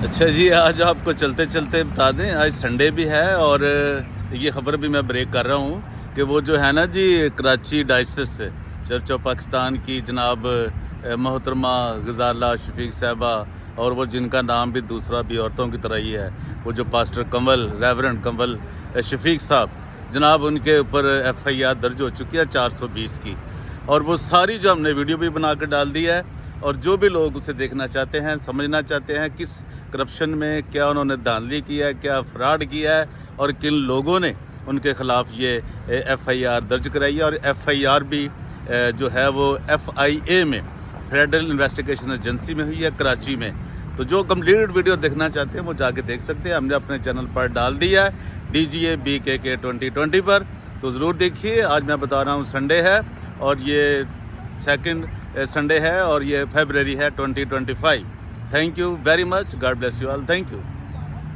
اچھا جی، آج آپ کو چلتے چلتے بتا دیں آج سنڈے بھی ہے، اور یہ خبر بھی میں بریک کر رہا ہوں کہ وہ جو ہے نا جی کراچی ڈائسس سے چرچ آف پاکستان کی جناب محترمہ غزالہ شفیق صاحبہ، اور وہ جن کا نام بھی دوسرا بھی عورتوں کی طرح ہی ہے، وہ جو پاسٹر کنول ریورنڈ کنول شفیق صاحب جناب، ان کے اوپر ایف آئی آر درج ہو چکی ہے 420 کی، اور وہ ساری جو ہم نے ویڈیو بھی بنا کر ڈال دی ہے، اور جو بھی لوگ اسے دیکھنا چاہتے ہیں، سمجھنا چاہتے ہیں کس کرپشن میں کیا انہوں نے دھاندلی کی ہے، کیا فراڈ کیا ہے، اور کن لوگوں نے ان کے خلاف یہ ایف آئی آر درج کرائی ہے، اور ایف آئی آر بھی جو ہے وہ ایف آئی اے میں فیڈرل انویسٹیگیشن ایجنسی میں ہوئی ہے کراچی میں۔ تو جو کمپلیٹ ویڈیو دیکھنا چاہتے ہیں وہ جا کے دیکھ سکتے ہیں، ہم نے اپنے چینل پر ڈال دیا ہے DGA BKK 2020 پر، تو ضرور دیکھیے۔ آج میں بتا رہا ہوں سنڈے ہے، اور یہ سیکنڈ سنڈے ہے، اور یہ فیبرری ہے 2025۔ Thank you very much, God bless you all, thank you.